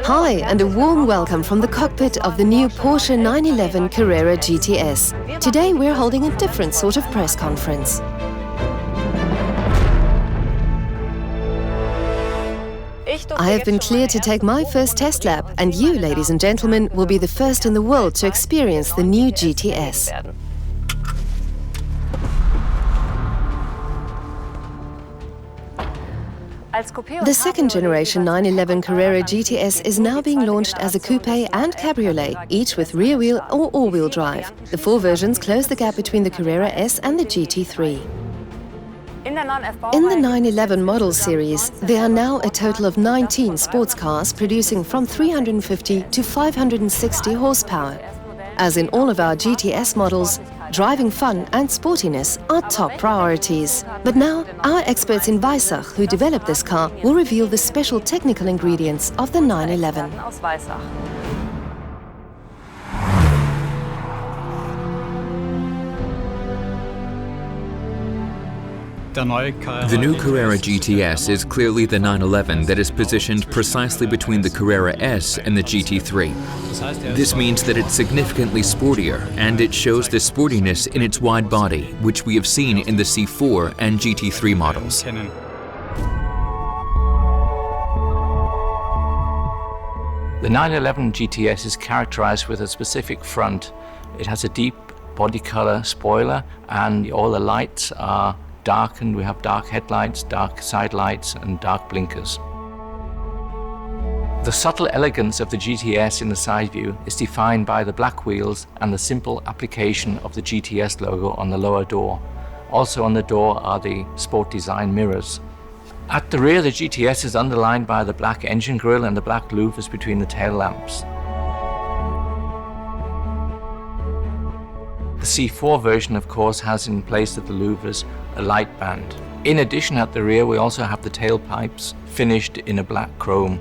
Hi, and a warm welcome from the cockpit of the new Porsche 911 Carrera GTS. Today we're holding a different sort of press conference. I have been cleared to take my first test lap, and you, ladies and gentlemen, will be the first in the world to experience the new GTS. The second generation 911 Carrera GTS is now being launched as a coupe and cabriolet, each with rear-wheel or all-wheel drive. The four versions close the gap between the Carrera S and the GT3. In the 911 model series, there are now a total of 19 sports cars producing from 350 to 560 horsepower. As in all of our GTS models, driving fun and sportiness are top priorities. But now, our experts in Weissach, who developed this car, will reveal the special technical ingredients of the 911. The new Carrera GTS is clearly the 911 that is positioned precisely between the Carrera S and the GT3. This means that it's significantly sportier, and it shows the sportiness in its wide body, which we have seen in the C4 and GT3 models. The 911 GTS is characterized with a specific front. It has a deep body color spoiler, and all the lights are darkened. We have dark headlights, dark side lights, and dark blinkers. The subtle elegance of the GTS in the side view is defined by the black wheels and the simple application of the GTS logo on the lower door. Also on the door are the sport design mirrors. At the rear, the GTS is underlined by the black engine grille and the black louvers between the tail lamps. The C4 version, of course, has in place of the louvers a light band. In addition, at the rear, we also have the tailpipes finished in a black chrome.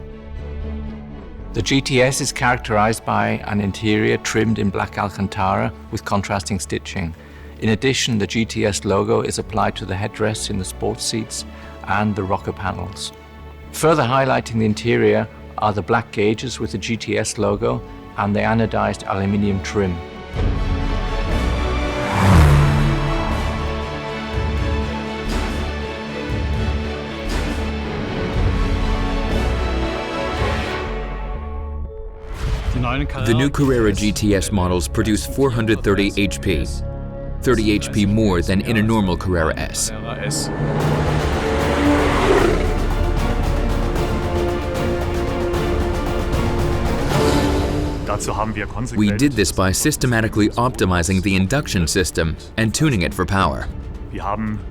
The GTS is characterized by an interior trimmed in black Alcantara with contrasting stitching. In addition, the GTS logo is applied to the headrests in the sports seats and the rocker panels. Further highlighting the interior are the black gauges with the GTS logo and the anodized aluminium trim. The new Carrera GTS models produce 430 HP, 30 HP more than in a normal Carrera S. We did this by systematically optimizing the induction system and tuning it for power.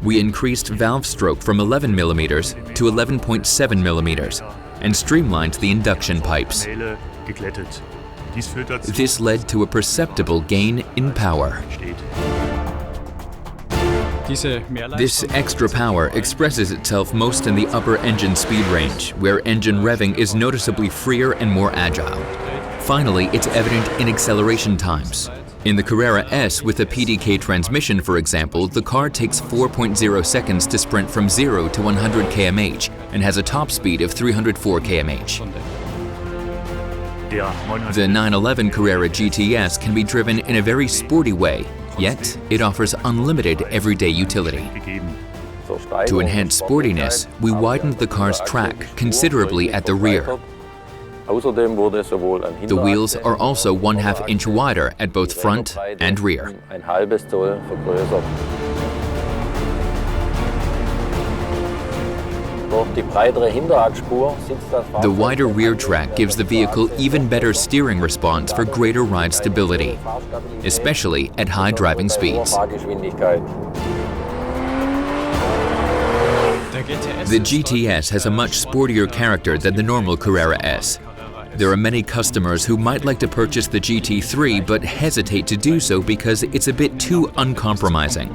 We increased valve stroke from 11 mm to 11.7 mm and streamlined the induction pipes. This led to a perceptible gain in power. This extra power expresses itself most in the upper engine speed range, where engine revving is noticeably freer and more agile. Finally, it's evident in acceleration times. In the Carrera S with a PDK transmission, for example, the car takes 4.0 seconds to sprint from 0 to 100 km/h and has a top speed of 304 km/h. The 911 Carrera GTS can be driven in a very sporty way, yet it offers unlimited everyday utility. To enhance sportiness, we widened the car's track considerably at the rear. The wheels are also 1/2 inch wider at both front and rear. The wider rear track gives the vehicle even better steering response for greater ride stability, especially at high driving speeds. The GTS has a much sportier character than the normal Carrera S. There are many customers who might like to purchase the GT3 but hesitate to do so because it's a bit too uncompromising.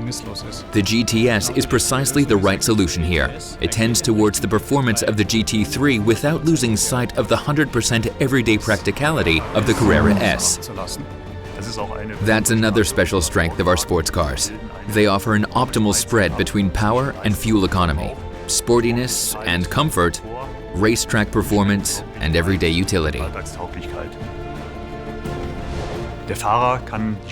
The GTS is precisely the right solution here. It tends towards the performance of the GT3 without losing sight of the 100% everyday practicality of the Carrera S. That's another special strength of our sports cars. They offer an optimal spread between power and fuel economy, sportiness and comfort, racetrack performance, and everyday utility.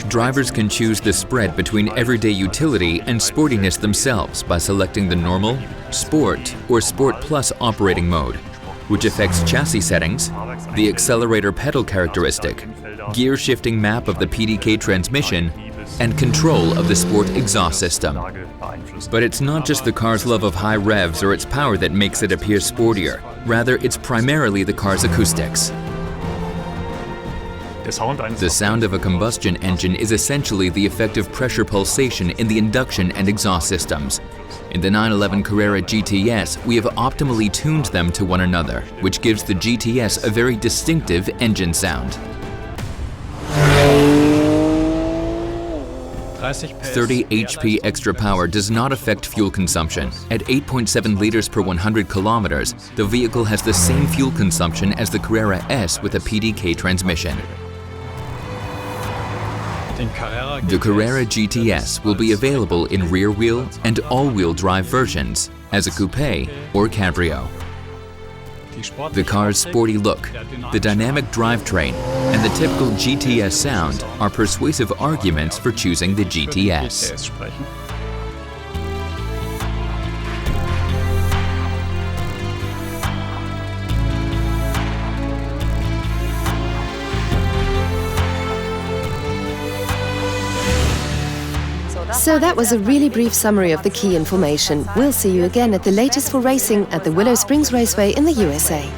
Drivers can choose the spread between everyday utility and sportiness themselves by selecting the normal, sport, or sport plus operating mode, which affects chassis settings, the accelerator pedal characteristic, gear shifting map of the PDK transmission, and control of the sport exhaust system. But it's not just the car's love of high revs or its power that makes it appear sportier. Rather, it's primarily the car's acoustics. The sound of a combustion engine is essentially the effective pressure pulsation in the induction and exhaust systems. In the 911 Carrera GTS, we have optimally tuned them to one another, which gives the GTS a very distinctive engine sound. 30 HP extra power does not affect fuel consumption. At 8.7 liters per 100 kilometers, the vehicle has the same fuel consumption as the Carrera S with a PDK transmission. The Carrera GTS will be available in rear-wheel and all-wheel drive versions as a coupe or cabrio. The car's sporty look, the dynamic drivetrain, and the typical GTS sound are persuasive arguments for choosing the GTS. So that was a really brief summary of the key information. We'll see you again at the latest for racing at the Willow Springs Raceway in the USA.